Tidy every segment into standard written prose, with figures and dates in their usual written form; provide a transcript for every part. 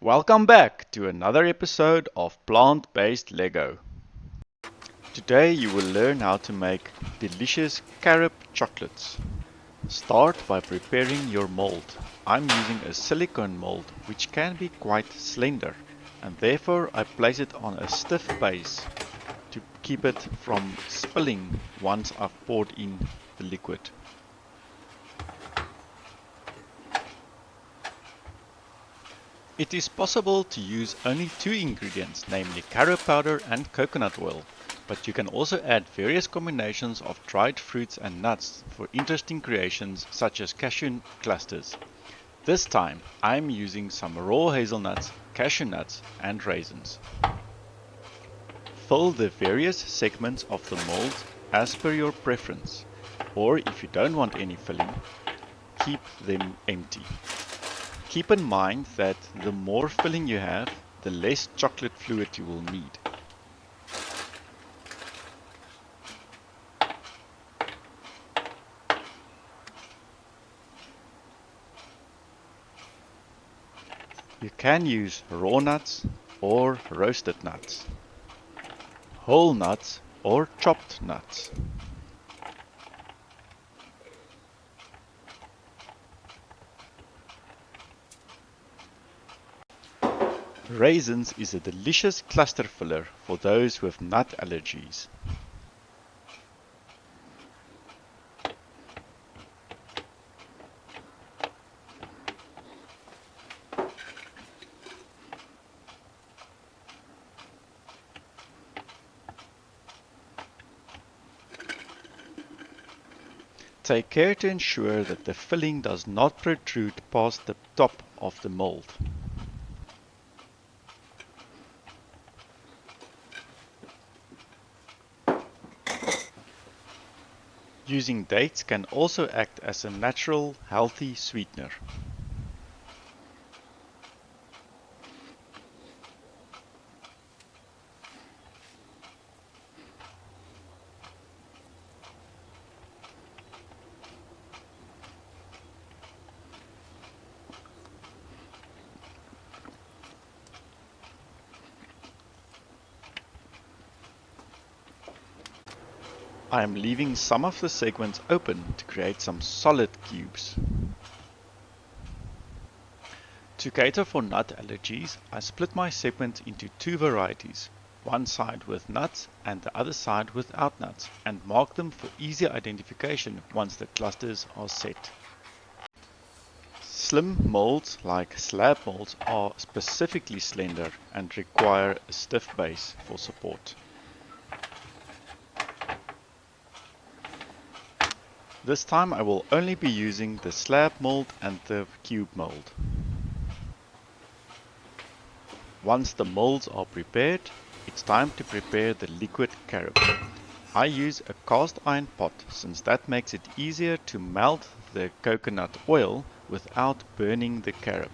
Welcome back to another episode of Plant-Based Lego. Today you will learn how to make delicious carob chocolates. Start by preparing your mold. I'm using a silicone mold which can be quite slender and therefore I place it on a stiff base to keep it from spilling once I've poured in the liquid. It is possible to use only two ingredients, namely carob powder and coconut oil, but you can also add various combinations of dried fruits and nuts for interesting creations such as cashew clusters. This time I am using some raw hazelnuts, cashew nuts and raisins. Fill the various segments of the mold as per your preference, or if you don't want any filling, keep them empty. Keep in mind that the more filling you have, the less chocolate fluid you will need. You can use raw nuts or roasted nuts, whole nuts or chopped nuts. Raisins is a delicious cluster filler for those with nut allergies. Take care to ensure that the filling does not protrude past the top of the mold. Using dates can also act as a natural, healthy sweetener. I am leaving some of the segments open to create some solid cubes. To cater for nut allergies, I split my segment into two varieties, one side with nuts and the other side without nuts, and mark them for easier identification once the clusters are set. Slim molds like slab molds are specifically slender and require a stiff base for support. This time I will only be using the slab mold and the cube mold. Once the molds are prepared, it's time to prepare the liquid carob. I use a cast iron pot since that makes it easier to melt the coconut oil without burning the carob.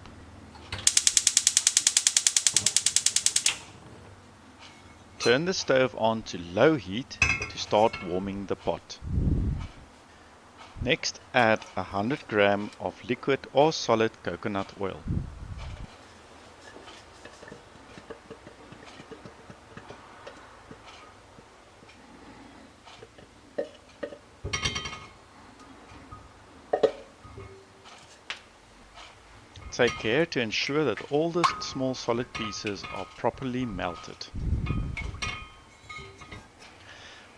Turn the stove on to low heat to start warming the pot. Next, add 100 grams of liquid or solid coconut oil. Take care to ensure that all the small solid pieces are properly melted.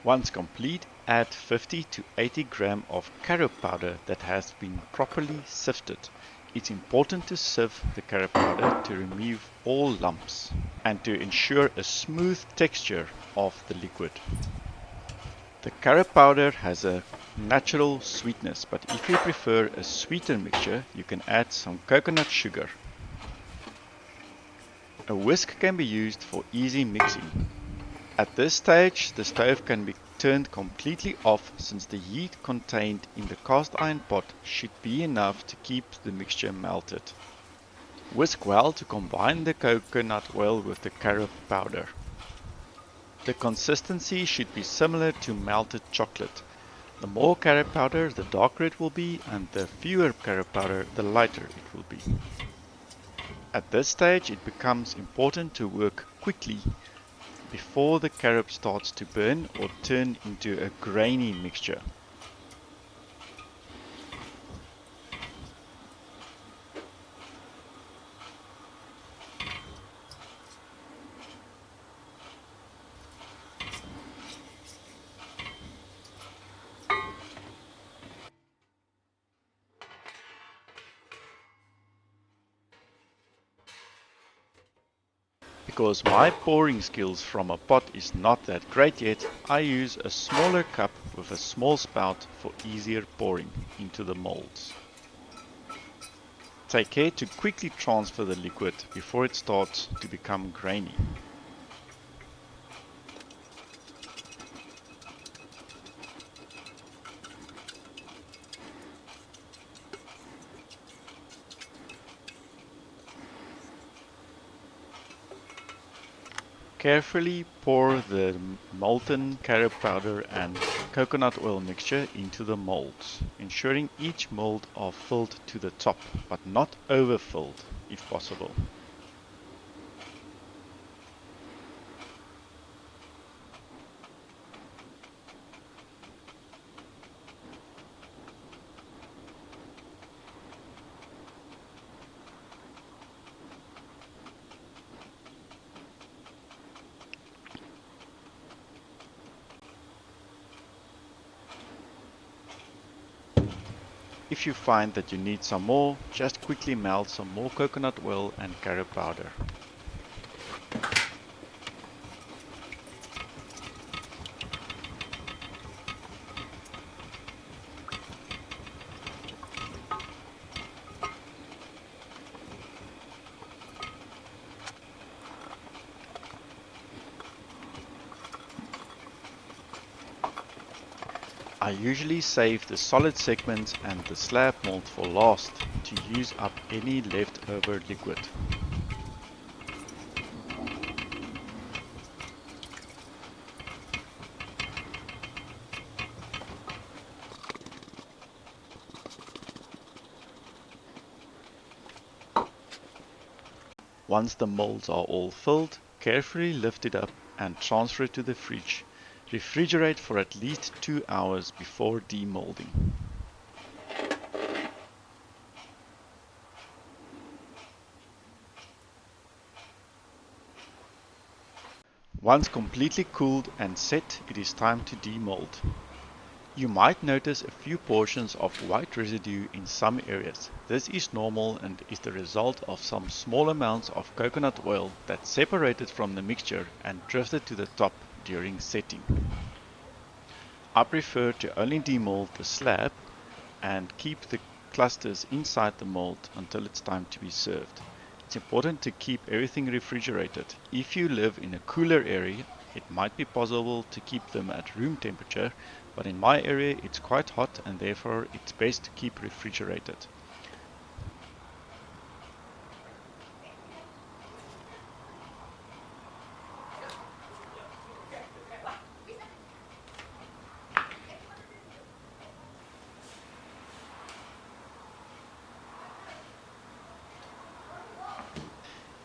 Once complete, add 50 to 80 grams of carob powder that has been properly sifted. It's important to sieve the carob powder to remove all lumps and to ensure a smooth texture of the liquid. The carob powder has a natural sweetness, but if you prefer a sweeter mixture, you can add some coconut sugar. A whisk can be used for easy mixing. At this stage, the stove can be turned completely off since the heat contained in the cast iron pot should be enough to keep the mixture melted. Whisk well to combine the coconut oil with the carob powder. The consistency should be similar to melted chocolate. The more carob powder, the darker it will be, and the fewer carob powder, the lighter it will be. At this stage, it becomes important to work quickly before the carob starts to burn or turn into a grainy mixture. Because my pouring skills from a pot is not that great yet, I use a smaller cup with a small spout for easier pouring into the molds. Take care to quickly transfer the liquid before it starts to become grainy. Carefully pour the molten carob powder and coconut oil mixture into the molds, ensuring each mold are filled to the top, but not overfilled if possible. If you find that you need some more, just quickly melt some more coconut oil and carob powder. I usually save the solid segments and the slab mold for last to use up any leftover liquid. Once the molds are all filled, carefully lift it up and transfer it to the fridge. Refrigerate for at least 2 hours before demolding. Once completely cooled and set, it is time to demold. You might notice a few portions of white residue in some areas. This is normal and is the result of some small amounts of coconut oil that separated from the mixture and drifted to the top during setting. I prefer to only demold the slab and keep the clusters inside the mold until it's time to be served. It's important to keep everything refrigerated. If you live in a cooler area, it might be possible to keep them at room temperature, but in my area it's quite hot and therefore it's best to keep refrigerated.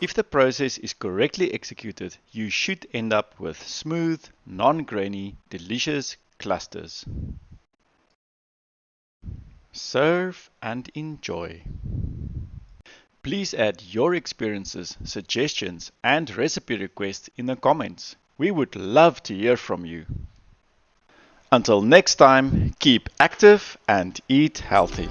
If the process is correctly executed, you should end up with smooth, non-grainy, delicious clusters. Serve and enjoy. Please add your experiences, suggestions, and recipe requests in the comments. We would love to hear from you. Until next time, keep active and eat healthy.